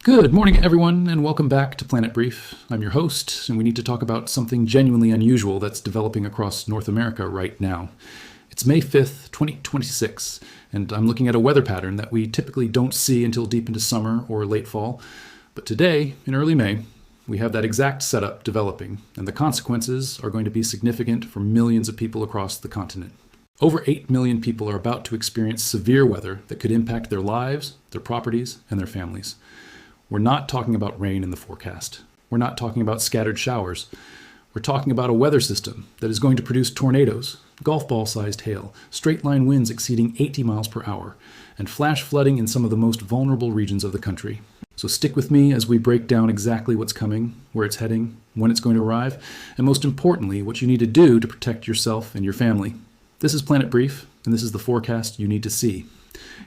Good morning, everyone, and welcome back to Planet Brief. I'm your host, and we need to talk about something genuinely unusual that's developing across North America right now. It's May 5th, 2026, and I'm looking at a weather pattern that we typically don't see until deep into summer or late fall. But today, in early May, we have that exact setup developing, and the consequences are going to be significant for millions of people across the continent. Over 8 million people are about to experience severe weather that could impact their lives, their properties, and their families. We're not talking about rain in the forecast. We're not talking about scattered showers. We're talking about a weather system that is going to produce tornadoes, golf ball-sized hail, straight-line winds exceeding 80 miles per hour, and flash flooding in some of the most vulnerable regions of the country. So stick with me as we break down exactly what's coming, where it's heading, when it's going to arrive, and most importantly, what you need to do to protect yourself and your family. This is Planet Brief, and this is the forecast you need to see.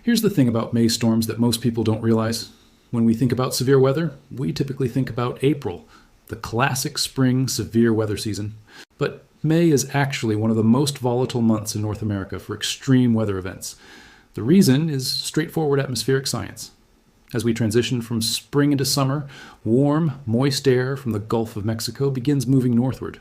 Here's the thing about May storms that most people don't realize. When we think about severe weather, we typically think about April, the classic spring severe weather season. But May is actually one of the most volatile months in North America for extreme weather events. The reason is straightforward atmospheric science. As we transition from spring into summer, warm, moist air from the Gulf of Mexico begins moving northward.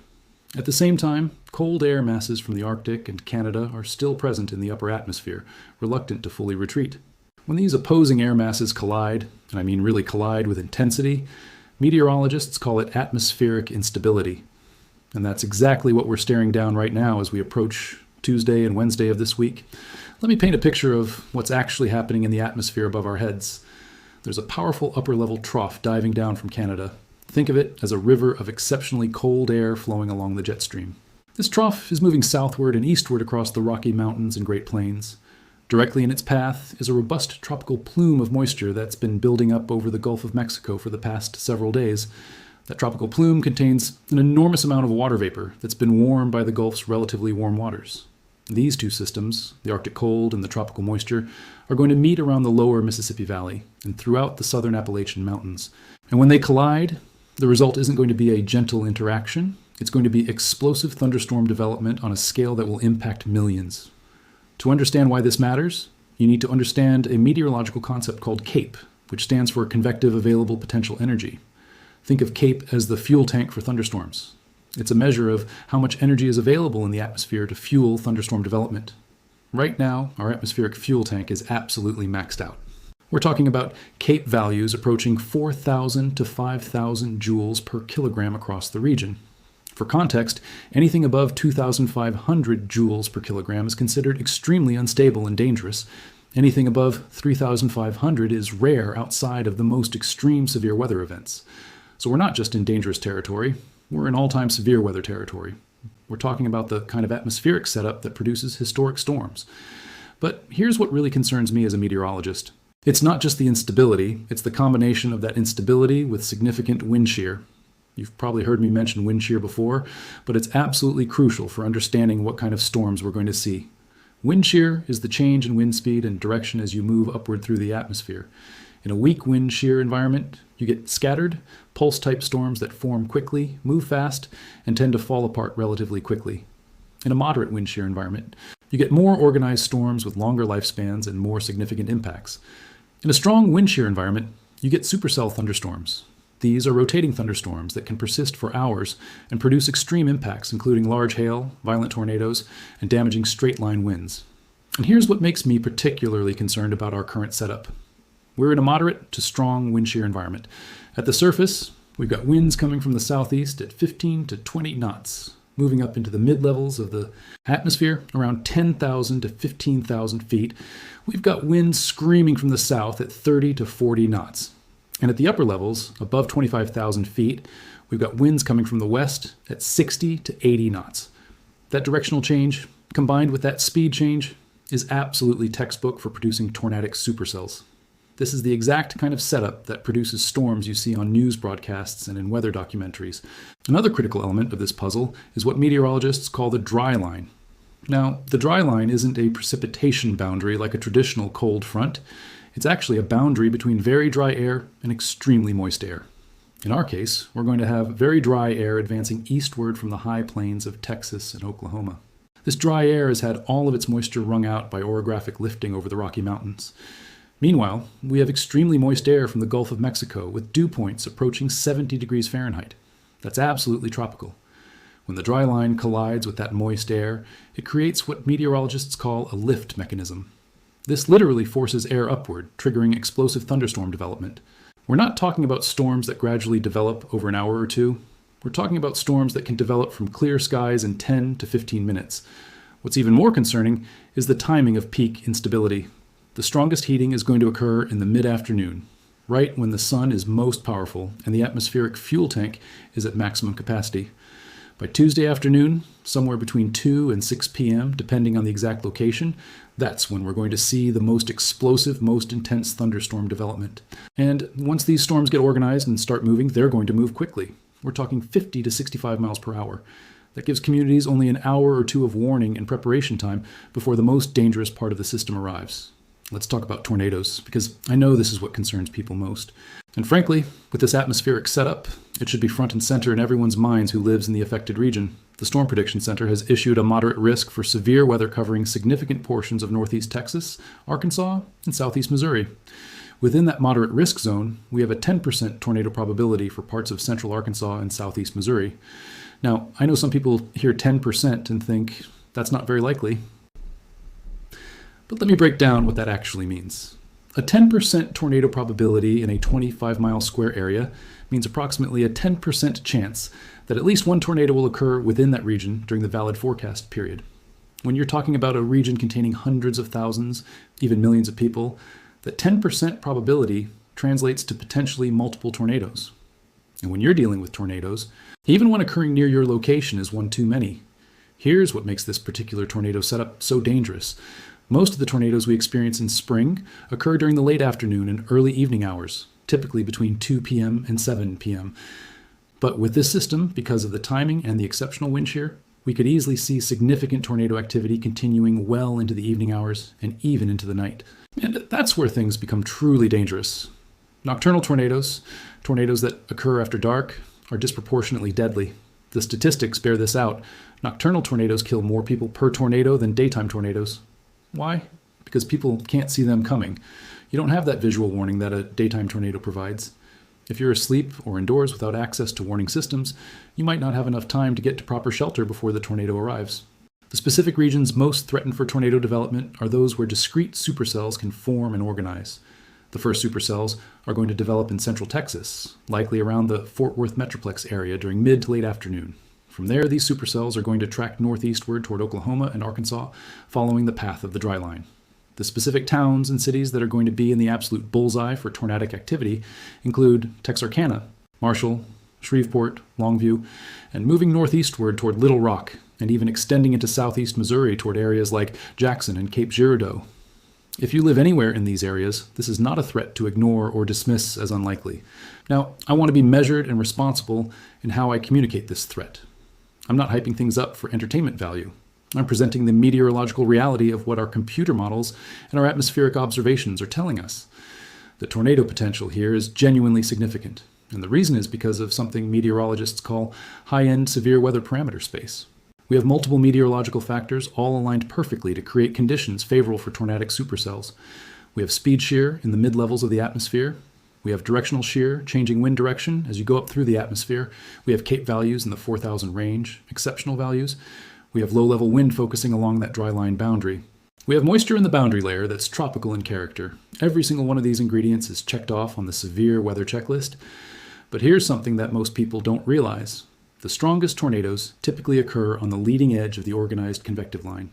At the same time, cold air masses from the Arctic and Canada are still present in the upper atmosphere, reluctant to fully retreat. When these opposing air masses collide, and I mean really collide with intensity, meteorologists call it atmospheric instability. And that's exactly what we're staring down right now as we approach Tuesday and Wednesday of this week. Let me paint a picture of what's actually happening in the atmosphere above our heads. There's a powerful upper-level trough diving down from Canada. Think of it as a river of exceptionally cold air flowing along the jet stream. This trough is moving southward and eastward across the Rocky Mountains and Great Plains. Directly in its path is a robust tropical plume of moisture that's been building up over the Gulf of Mexico for the past several days. That tropical plume contains an enormous amount of water vapor that's been warmed by the Gulf's relatively warm waters. These two systems, the Arctic cold and the tropical moisture, are going to meet around the lower Mississippi Valley and throughout the southern Appalachian Mountains. And when they collide, the result isn't going to be a gentle interaction. It's going to be explosive thunderstorm development on a scale that will impact millions. To understand why this matters, you need to understand a meteorological concept called CAPE, which stands for Convective Available Potential Energy. Think of CAPE as the fuel tank for thunderstorms. It's a measure of how much energy is available in the atmosphere to fuel thunderstorm development. Right now, our atmospheric fuel tank is absolutely maxed out. We're talking about CAPE values approaching 4,000 to 5,000 joules per kilogram across the region. For context, anything above 2,500 joules per kilogram is considered extremely unstable and dangerous. Anything above 3,500 is rare outside of the most extreme severe weather events. So we're not just in dangerous territory, we're in all-time severe weather territory. We're talking about the kind of atmospheric setup that produces historic storms. But here's what really concerns me as a meteorologist. It's not just the instability, it's the combination of that instability with significant wind shear. You've probably heard me mention wind shear before, but it's absolutely crucial for understanding what kind of storms we're going to see. Wind shear is the change in wind speed and direction as you move upward through the atmosphere. In a weak wind shear environment, you get scattered, pulse-type storms that form quickly, move fast, and tend to fall apart relatively quickly. In a moderate wind shear environment, you get more organized storms with longer lifespans and more significant impacts. In a strong wind shear environment, you get supercell thunderstorms. These are rotating thunderstorms that can persist for hours and produce extreme impacts, including large hail, violent tornadoes, and damaging straight-line winds. And here's what makes me particularly concerned about our current setup. We're in a moderate to strong wind shear environment. At the surface, we've got winds coming from the southeast at 15 to 20 knots, moving up into the mid-levels of the atmosphere, around 10,000 to 15,000 feet. We've got winds screaming from the south at 30 to 40 knots. And at the upper levels, above 25,000 feet, we've got winds coming from the west at 60 to 80 knots. That directional change, combined with that speed change, is absolutely textbook for producing tornadic supercells. This is the exact kind of setup that produces storms you see on news broadcasts and in weather documentaries. Another critical element of this puzzle is what meteorologists call the dry line. Now, the dry line isn't a precipitation boundary like a traditional cold front. It's actually a boundary between very dry air and extremely moist air. In our case, we're going to have very dry air advancing eastward from the high plains of Texas and Oklahoma. This dry air has had all of its moisture wrung out by orographic lifting over the Rocky Mountains. Meanwhile, we have extremely moist air from the Gulf of Mexico with dew points approaching 70 degrees Fahrenheit. That's absolutely tropical. When the dry line collides with that moist air, it creates what meteorologists call a lift mechanism. This literally forces air upward, triggering explosive thunderstorm development. We're not talking about storms that gradually develop over an hour or two. We're talking about storms that can develop from clear skies in 10 to 15 minutes. What's even more concerning is the timing of peak instability. The strongest heating is going to occur in the mid-afternoon, right when the sun is most powerful and the atmospheric fuel tank is at maximum capacity. By Tuesday afternoon, somewhere between 2 and 6 p.m., depending on the exact location, that's when we're going to see the most explosive, most intense thunderstorm development. And once these storms get organized and start moving, they're going to move quickly. We're talking 50 to 65 miles per hour. That gives communities only an hour or two of warning and preparation time before the most dangerous part of the system arrives. Let's talk about tornadoes, because I know this is what concerns people most. And frankly, with this atmospheric setup, it should be front and center in everyone's minds who lives in the affected region. The Storm Prediction Center has issued a moderate risk for severe weather covering significant portions of northeast Texas, Arkansas, and southeast Missouri. Within that moderate risk zone, we have a 10% tornado probability for parts of central Arkansas and southeast Missouri. Now, I know some people hear 10% and think that's not very likely. But let me break down what that actually means. A 10% tornado probability in a 25-mile square area means approximately a 10% chance that at least one tornado will occur within that region during the valid forecast period. When you're talking about a region containing hundreds of thousands, even millions of people, that 10% probability translates to potentially multiple tornadoes. And when you're dealing with tornadoes, even one occurring near your location is one too many. Here's what makes this particular tornado setup so dangerous. Most of the tornadoes we experience in spring occur during the late afternoon and early evening hours, typically between 2 p.m. and 7 p.m. But with this system, because of the timing and the exceptional wind shear, we could easily see significant tornado activity continuing well into the evening hours and even into the night. And that's where things become truly dangerous. Nocturnal tornadoes, tornadoes that occur after dark, are disproportionately deadly. The statistics bear this out. Nocturnal tornadoes kill more people per tornado than daytime tornadoes. Why? Because people can't see them coming. You don't have that visual warning that a daytime tornado provides. If you're asleep or indoors without access to warning systems, you might not have enough time to get to proper shelter before the tornado arrives. The specific regions most threatened for tornado development are those where discrete supercells can form and organize. The first supercells are going to develop in central Texas, likely around the Fort Worth Metroplex area during mid to late afternoon. From there, these supercells are going to track northeastward toward Oklahoma and Arkansas, following the path of the dry line. The specific towns and cities that are going to be in the absolute bullseye for tornadic activity include Texarkana, Marshall, Shreveport, Longview, and moving northeastward toward Little Rock, and even extending into southeast Missouri toward areas like Jackson and Cape Girardeau. If you live anywhere in these areas, this is not a threat to ignore or dismiss as unlikely. Now, I want to be measured and responsible in how I communicate this threat. I'm not hyping things up for entertainment value. I'm presenting the meteorological reality of what our computer models and our atmospheric observations are telling us. The tornado potential here is genuinely significant, and the reason is because of something meteorologists call high-end severe weather parameter space. We have multiple meteorological factors all aligned perfectly to create conditions favorable for tornadic supercells. We have speed shear in the mid-levels of the atmosphere. We have directional shear, changing wind direction as you go up through the atmosphere. We have CAPE values in the 4,000 range, exceptional values. We have low-level wind focusing along that dry line boundary. We have moisture in the boundary layer that's tropical in character. Every single one of these ingredients is checked off on the severe weather checklist. But here's something that most people don't realize. The strongest tornadoes typically occur on the leading edge of the organized convective line.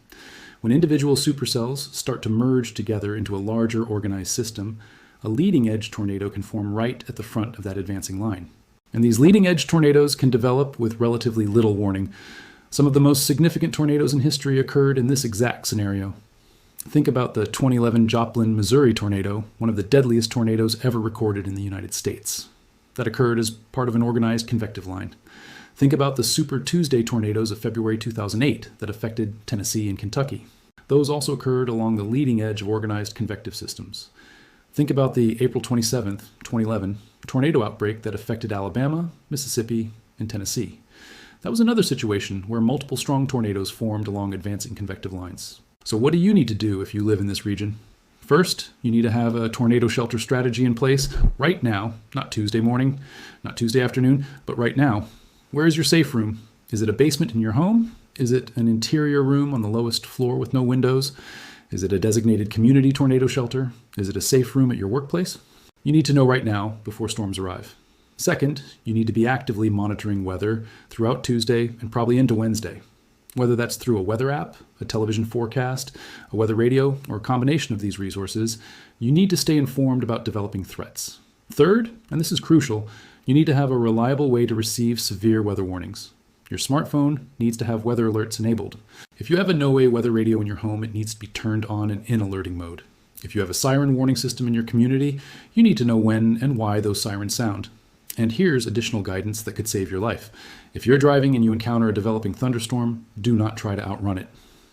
When individual supercells start to merge together into a larger organized system, a leading edge tornado can form right at the front of that advancing line. And these leading edge tornadoes can develop with relatively little warning. Some of the most significant tornadoes in history occurred in this exact scenario. Think about the 2011 Joplin, Missouri tornado, one of the deadliest tornadoes ever recorded in the United States. That occurred as part of an organized convective line. Think about the Super Tuesday tornadoes of February 2008 that affected Tennessee and Kentucky. Those also occurred along the leading edge of organized convective systems. Think about the April 27, 2011 tornado outbreak that affected Alabama, Mississippi, and Tennessee. That was another situation where multiple strong tornadoes formed along advancing convective lines. So what do you need to do if you live in this region? First, you need to have a tornado shelter strategy in place right now, not Tuesday morning, not Tuesday afternoon, but right now. Where is your safe room? Is it a basement in your home? Is it an interior room on the lowest floor with no windows? Is it a designated community tornado shelter? Is it a safe room at your workplace? You need to know right now before storms arrive. Second, you need to be actively monitoring weather throughout Tuesday and probably into Wednesday. Whether that's through a weather app, a television forecast, a weather radio, or a combination of these resources, you need to stay informed about developing threats. Third, and this is crucial, you need to have a reliable way to receive severe weather warnings. Your smartphone needs to have weather alerts enabled. If you have a no-way weather radio in your home, it needs to be turned on and in alerting mode. If you have a siren warning system in your community, you need to know when and why those sirens sound. And here's additional guidance that could save your life. If you're driving and you encounter a developing thunderstorm, do not try to outrun it.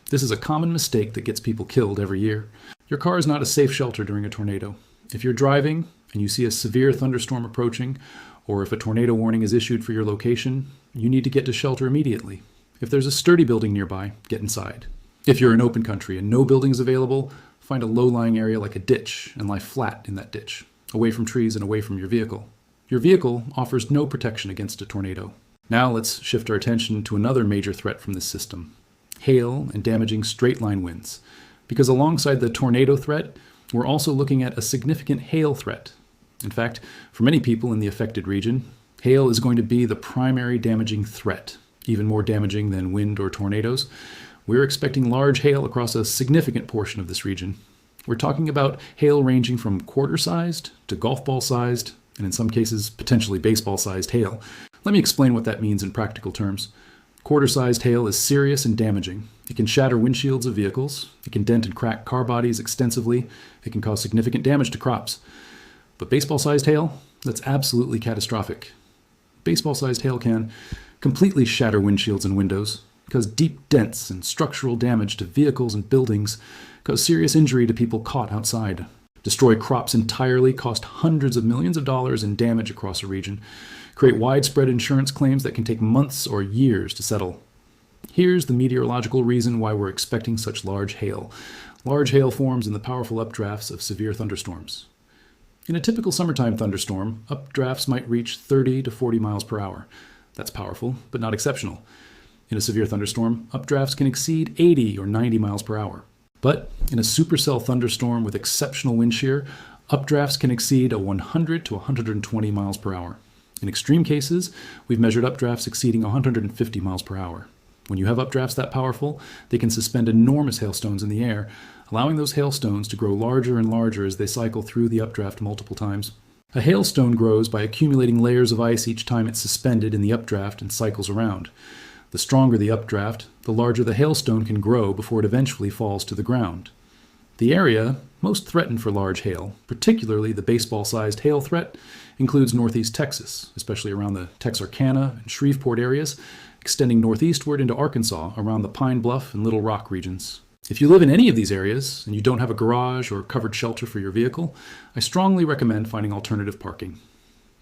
This is a common mistake that gets people killed every year. Your car is not a safe shelter during a tornado. If you're driving and you see a severe thunderstorm approaching, or if a tornado warning is issued for your location, you need to get to shelter immediately. If there's a sturdy building nearby, get inside. If you're in open country and no buildings available, find a low-lying area like a ditch and lie flat in that ditch, away from trees and away from your vehicle. Your vehicle offers no protection against a tornado. Now let's shift our attention to another major threat from this system: hail and damaging straight-line winds. Because alongside the tornado threat, we're also looking at a significant hail threat. In fact, for many people in the affected region, hail is going to be the primary damaging threat, even more damaging than wind or tornadoes. We're expecting large hail across a significant portion of this region. We're talking about hail ranging from quarter-sized to golf ball-sized, and in some cases, potentially baseball-sized hail. Let me explain what that means in practical terms. Quarter-sized hail is serious and damaging. It can shatter windshields of vehicles. It can dent and crack car bodies extensively. It can cause significant damage to crops. But baseball-sized hail, that's absolutely catastrophic. Baseball-sized hail can completely shatter windshields and windows, cause deep dents and structural damage to vehicles and buildings, cause serious injury to people caught outside, destroy crops entirely, cost hundreds of millions of dollars in damage across a region, create widespread insurance claims that can take months or years to settle. Here's the meteorological reason why we're expecting such large hail. Large hail forms in the powerful updrafts of severe thunderstorms. In a typical summertime thunderstorm, updrafts might reach 30 to 40 miles per hour. That's powerful, but not exceptional. In a severe thunderstorm, updrafts can exceed 80 or 90 miles per hour. But in a supercell thunderstorm with exceptional wind shear, updrafts can exceed 100 to 120 miles per hour. In extreme cases, we've measured updrafts exceeding 150 miles per hour. When you have updrafts that powerful, they can suspend enormous hailstones in the air, allowing those hailstones to grow larger and larger as they cycle through the updraft multiple times. A hailstone grows by accumulating layers of ice each time it's suspended in the updraft and cycles around. The stronger the updraft, the larger the hailstone can grow before it eventually falls to the ground. The area most threatened for large hail, particularly the baseball-sized hail threat, includes northeast Texas, especially around the Texarkana and Shreveport areas, extending northeastward into Arkansas around the Pine Bluff and Little Rock regions. If you live in any of these areas and you don't have a garage or covered shelter for your vehicle, I strongly recommend finding alternative parking.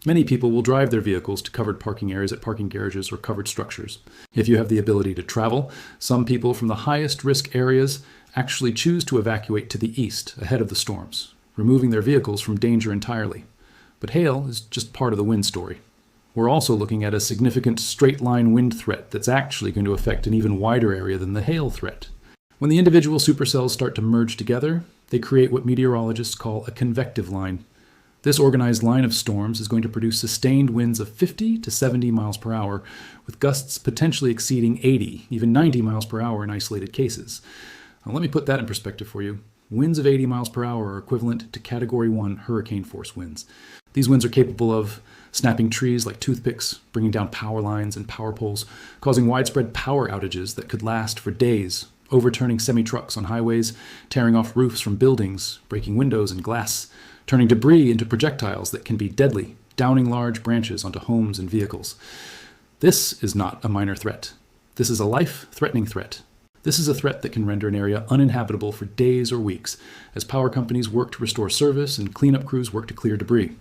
Many people will drive their vehicles to covered parking areas at parking garages or covered structures. If you have the ability to travel, some people from the highest risk areas actually choose to evacuate to the east ahead of the storms, removing their vehicles from danger entirely. But hail is just part of the wind story. We're also looking at a significant straight-line wind threat that's actually going to affect an even wider area than the hail threat. When the individual supercells start to merge together, they create what meteorologists call a convective line. This organized line of storms is going to produce sustained winds of 50 to 70 miles per hour, with gusts potentially exceeding 80, even 90 miles per hour in isolated cases. Now, let me put that in perspective for you. Winds of 80 miles per hour are equivalent to Category 1 hurricane force winds. These winds are capable of snapping trees like toothpicks, bringing down power lines and power poles, causing widespread power outages that could last for days, overturning semi-trucks on highways, tearing off roofs from buildings, breaking windows and glass, turning debris into projectiles that can be deadly, downing large branches onto homes and vehicles. This is not a minor threat. This is a life-threatening threat. This is a threat that can render an area uninhabitable for days or weeks as power companies work to restore service and cleanup crews work to clear debris.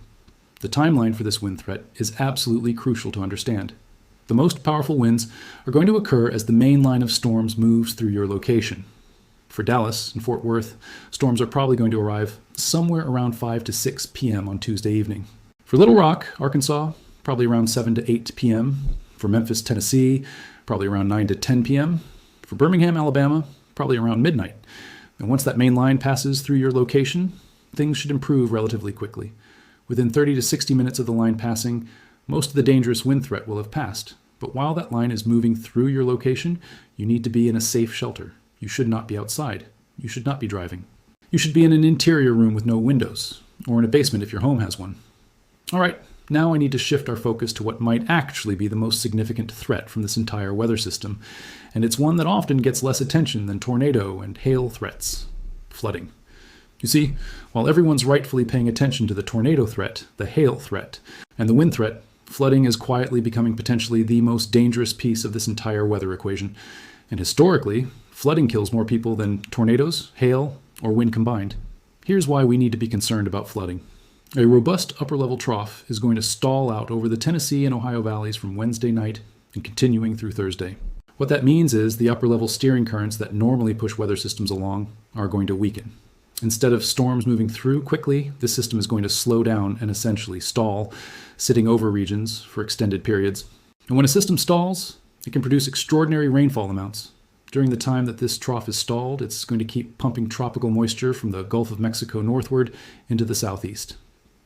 The timeline for this wind threat is absolutely crucial to understand. The most powerful winds are going to occur as the main line of storms moves through your location. For Dallas and Fort Worth, storms are probably going to arrive somewhere around 5 to 6 p.m. on Tuesday evening. For Little Rock, Arkansas, probably around 7 to 8 p.m. For Memphis, Tennessee, probably around 9 to 10 p.m. For Birmingham, Alabama, probably around midnight. And once that main line passes through your location, things should improve relatively quickly. Within 30 to 60 minutes of the line passing, most of the dangerous wind threat will have passed. But while that line is moving through your location, you need to be in a safe shelter. You should not be outside. You should not be driving. You should be in an interior room with no windows, or in a basement if your home has one. All right, now I need to shift our focus to what might actually be the most significant threat from this entire weather system, and it's one that often gets less attention than tornado and hail threats: flooding. You see, while everyone's rightfully paying attention to the tornado threat, the hail threat, and the wind threat, flooding is quietly becoming potentially the most dangerous piece of this entire weather equation. And historically, flooding kills more people than tornadoes, hail, or wind combined. Here's why we need to be concerned about flooding. A robust upper-level trough is going to stall out over the Tennessee and Ohio valleys from Wednesday night and continuing through Thursday. What that means is the upper-level steering currents that normally push weather systems along are going to weaken. Instead of storms moving through quickly, this system is going to slow down and essentially stall, sitting over regions for extended periods. And when a system stalls, it can produce extraordinary rainfall amounts. During the time that this trough is stalled, it's going to keep pumping tropical moisture from the Gulf of Mexico northward into the southeast.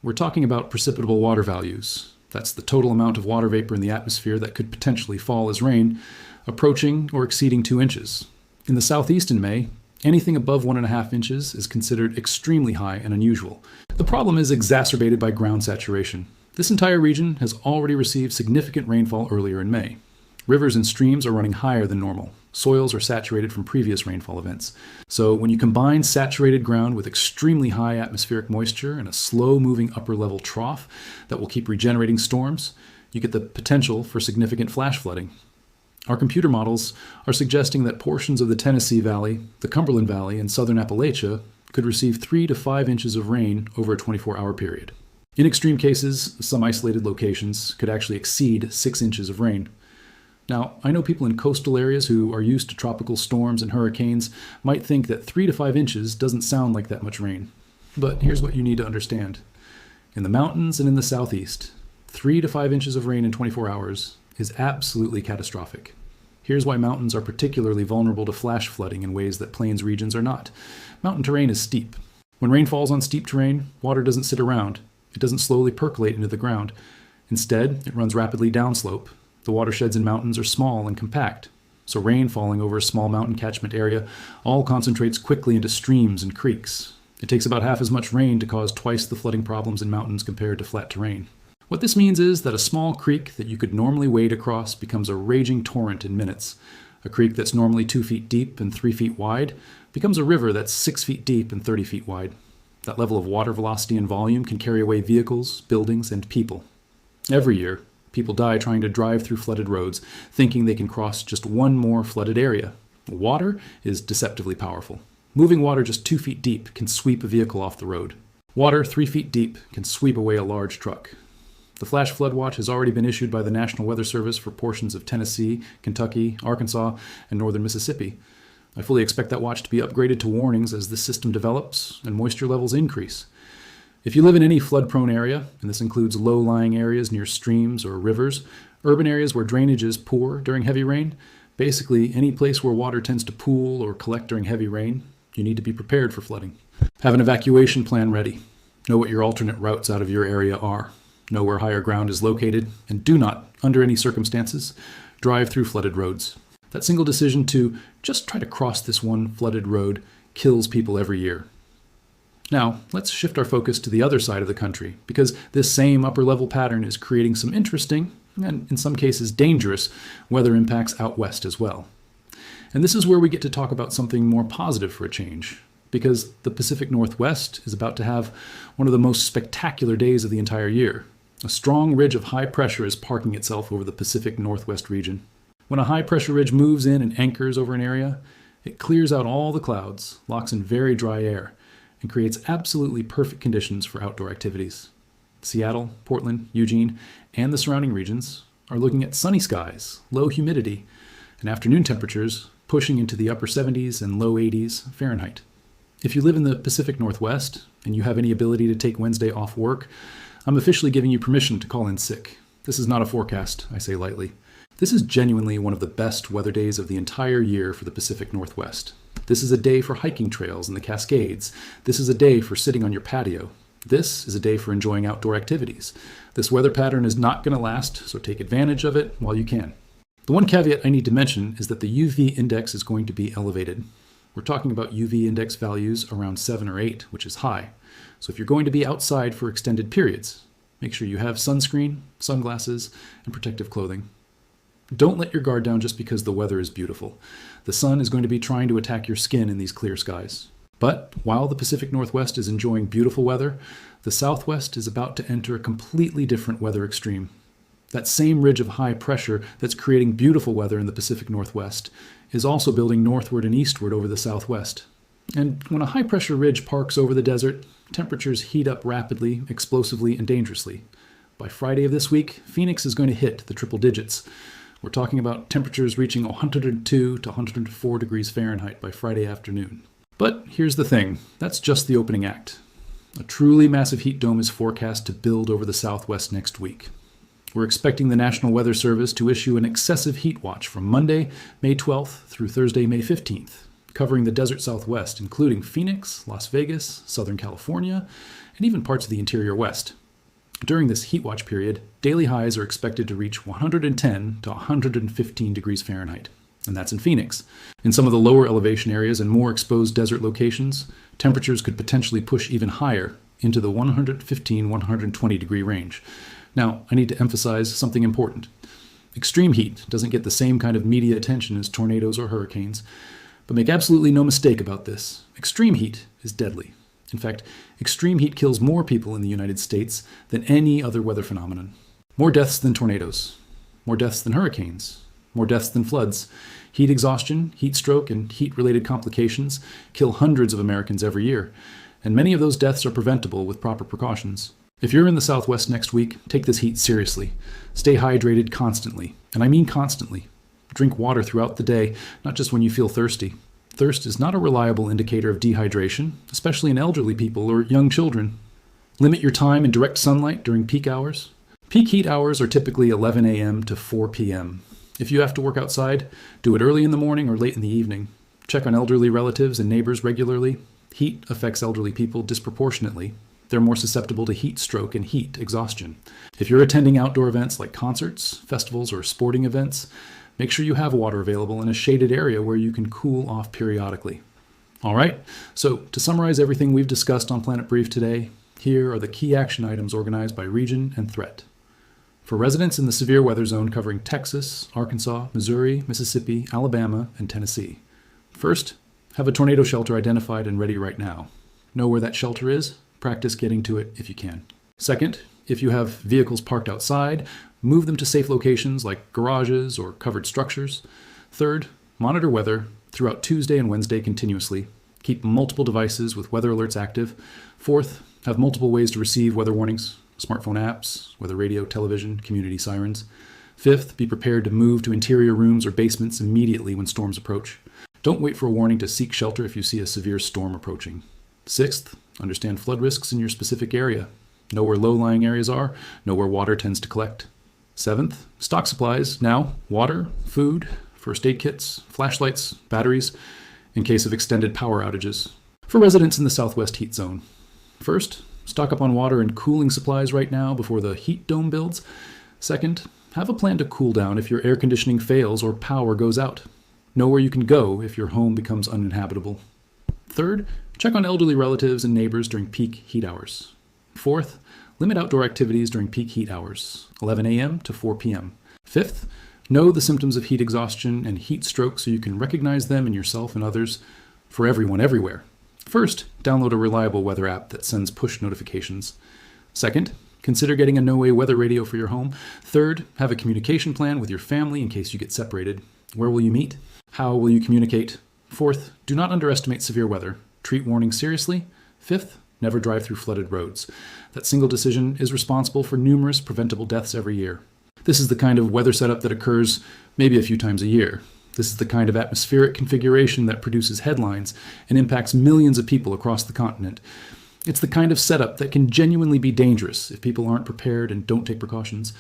We're talking about precipitable water values. That's the total amount of water vapor in the atmosphere that could potentially fall as rain, approaching or exceeding 2 inches. In the southeast in May, anything above 1.5 inches is considered extremely high and unusual. The problem is exacerbated by ground saturation. This entire region has already received significant rainfall earlier in May. Rivers and streams are running higher than normal. Soils are saturated from previous rainfall events. So when you combine saturated ground with extremely high atmospheric moisture and a slow-moving upper-level trough that will keep regenerating storms, you get the potential for significant flash flooding. Our computer models are suggesting that portions of the Tennessee Valley, the Cumberland Valley, and southern Appalachia could receive 3 to 5 inches of rain over a 24-hour period. In extreme cases, some isolated locations could actually exceed 6 inches of rain. Now, I know people in coastal areas who are used to tropical storms and hurricanes might think that 3 to 5 inches doesn't sound like that much rain. But here's what you need to understand. In the mountains and in the southeast, 3 to 5 inches of rain in 24 hours is absolutely catastrophic. Here's why mountains are particularly vulnerable to flash flooding in ways that plains regions are not. Mountain terrain is steep. When rain falls on steep terrain, water doesn't sit around. It doesn't slowly percolate into the ground. Instead, it runs rapidly downslope. The watersheds in mountains are small and compact, so rain falling over a small mountain catchment area all concentrates quickly into streams and creeks. It takes about half as much rain to cause twice the flooding problems in mountains compared to flat terrain. What this means is that a small creek that you could normally wade across becomes a raging torrent in minutes. A creek that's normally 2 feet deep and 3 feet wide becomes a river that's 6 feet deep and 30 feet wide. That level of water velocity and volume can carry away vehicles, buildings, and people. Every year, people die trying to drive through flooded roads, thinking they can cross just one more flooded area. Water is deceptively powerful. Moving water just 2 feet deep can sweep a vehicle off the road. Water 3 feet deep can sweep away a large truck. The flash flood watch has already been issued by the National Weather Service for portions of Tennessee, Kentucky, Arkansas, and northern Mississippi. I fully expect that watch to be upgraded to warnings as the system develops and moisture levels increase. If you live in any flood-prone area, and this includes low-lying areas near streams or rivers, urban areas where drainage is poor during heavy rain, basically any place where water tends to pool or collect during heavy rain, you need to be prepared for flooding. Have an evacuation plan ready. Know what your alternate routes out of your area are. Know where higher ground is located, and do not, under any circumstances, drive through flooded roads. That single decision to just try to cross this one flooded road kills people every year. Now, let's shift our focus to the other side of the country, because this same upper-level pattern is creating some interesting, and in some cases dangerous, weather impacts out west as well. And this is where we get to talk about something more positive for a change, because the Pacific Northwest is about to have one of the most spectacular days of the entire year. A strong ridge of high pressure is parking itself over the Pacific Northwest region. When a high-pressure ridge moves in and anchors over an area, it clears out all the clouds, locks in very dry air, and creates absolutely perfect conditions for outdoor activities. Seattle, Portland, Eugene, and the surrounding regions are looking at sunny skies, low humidity, and afternoon temperatures pushing into the upper 70s and low 80s Fahrenheit. If you live in the Pacific Northwest and you have any ability to take Wednesday off work, I'm officially giving you permission to call in sick. This is not a forecast, I say lightly. This is genuinely one of the best weather days of the entire year for the Pacific Northwest. This is a day for hiking trails in the Cascades. This is a day for sitting on your patio. This is a day for enjoying outdoor activities. This weather pattern is not going to last, so take advantage of it while you can. The one caveat I need to mention is that the UV index is going to be elevated. We're talking about UV index values around 7 or 8, which is high. So if you're going to be outside for extended periods, make sure you have sunscreen, sunglasses, and protective clothing. Don't let your guard down just because the weather is beautiful. The sun is going to be trying to attack your skin in these clear skies. But while the Pacific Northwest is enjoying beautiful weather, the Southwest is about to enter a completely different weather extreme. That same ridge of high pressure that's creating beautiful weather in the Pacific Northwest is also building northward and eastward over the Southwest. And when a high-pressure ridge parks over the desert, temperatures heat up rapidly, explosively, and dangerously. By Friday of this week, Phoenix is going to hit the triple digits. We're talking about temperatures reaching 102 to 104 degrees Fahrenheit by Friday afternoon. But here's the thing, that's just the opening act. A truly massive heat dome is forecast to build over the Southwest next week. We're expecting the National Weather Service to issue an excessive heat watch from Monday, May 12th through Thursday, May 15th, covering the desert Southwest, including Phoenix, Las Vegas, Southern California, and even parts of the interior West. During this heat watch period, daily highs are expected to reach 110 to 115 degrees Fahrenheit, and that's in Phoenix. In some of the lower elevation areas and more exposed desert locations, temperatures could potentially push even higher into the 115-120 degree range. Now, I need to emphasize something important. Extreme heat doesn't get the same kind of media attention as tornadoes or hurricanes, but make absolutely no mistake about this. Extreme heat is deadly. In fact, extreme heat kills more people in the United States than any other weather phenomenon. More deaths than tornadoes, more deaths than hurricanes, more deaths than floods. Heat exhaustion, heat stroke, and heat-related complications kill hundreds of Americans every year, and many of those deaths are preventable with proper precautions. If you're in the Southwest next week, take this heat seriously. Stay hydrated constantly, and I mean constantly. Drink water throughout the day, not just when you feel thirsty. Thirst is not a reliable indicator of dehydration, especially in elderly people or young children. Limit your time in direct sunlight during peak hours. Peak heat hours are typically 11 a.m. to 4 p.m. If you have to work outside, do it early in the morning or late in the evening. Check on elderly relatives and neighbors regularly. Heat affects elderly people disproportionately. They're more susceptible to heat stroke and heat exhaustion. If you're attending outdoor events like concerts, festivals, or sporting events, make sure you have water available in a shaded area where you can cool off periodically. All right, so to summarize everything we've discussed on Planet Brief today, here are the key action items organized by region and threat. For residents in the severe weather zone covering Texas, Arkansas, Missouri, Mississippi, Alabama, and Tennessee. First, have a tornado shelter identified and ready right now. Know where that shelter is? Practice getting to it if you can. Second, if you have vehicles parked outside, move them to safe locations like garages or covered structures. Third, monitor weather throughout Tuesday and Wednesday continuously. Keep multiple devices with weather alerts active. Fourth, have multiple ways to receive weather warnings, smartphone apps, weather radio, television, community sirens. Fifth, be prepared to move to interior rooms or basements immediately when storms approach. Don't wait for a warning to seek shelter if you see a severe storm approaching. Sixth, understand flood risks in your specific area. Know where low-lying areas are. Know where water tends to collect. Seventh, stock supplies now, water, food, first aid kits, flashlights, batteries, in case of extended power outages. For residents in the Southwest heat zone. First, stock up on water and cooling supplies right now before the heat dome builds. Second, have a plan to cool down if your air conditioning fails or power goes out. Know where you can go if your home becomes uninhabitable. Third, check on elderly relatives and neighbors during peak heat hours. Fourth, limit outdoor activities during peak heat hours, 11 a.m. to 4 p.m. Fifth, know the symptoms of heat exhaustion and heat stroke so you can recognize them in yourself and others for everyone everywhere. First, download a reliable weather app that sends push notifications. Second, consider getting a no-way weather radio for your home. Third, have a communication plan with your family in case you get separated. Where will you meet? How will you communicate? Fourth, do not underestimate severe weather. Treat warnings seriously. Fifth, never drive through flooded roads. That single decision is responsible for numerous preventable deaths every year. This is the kind of weather setup that occurs maybe a few times a year. This is the kind of atmospheric configuration that produces headlines and impacts millions of people across the continent. It's the kind of setup that can genuinely be dangerous if people aren't prepared and don't take precautions.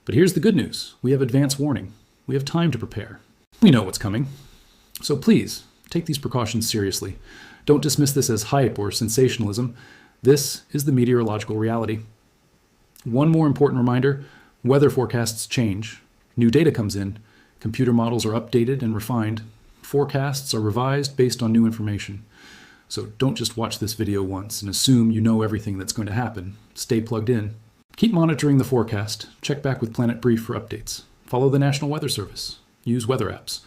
But here's the good news. We have advance warning. We have time to prepare. We know what's coming. So please, take these precautions seriously. Don't dismiss this as hype or sensationalism. This is the meteorological reality. One more important reminder, weather forecasts change. New data comes in. Computer models are updated and refined. Forecasts are revised based on new information. So don't just watch this video once and assume you know everything that's going to happen. Stay plugged in. Keep monitoring the forecast. Check back with Planet Brief for updates. Follow the National Weather Service. Use weather apps.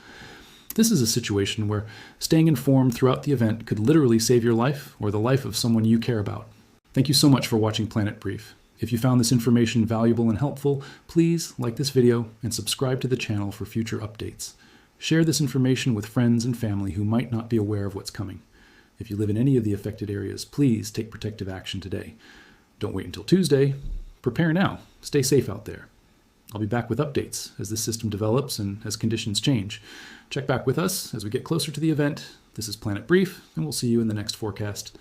This is a situation where staying informed throughout the event could literally save your life or the life of someone you care about. Thank you so much for watching Planet Brief. If you found this information valuable and helpful, please like this video and subscribe to the channel for future updates. Share this information with friends and family who might not be aware of what's coming. If you live in any of the affected areas, please take protective action today. Don't wait until Tuesday. Prepare now. Stay safe out there. I'll be back with updates as the system develops and as conditions change. Check back with us as we get closer to the event. This is Planet Brief, and we'll see you in the next forecast.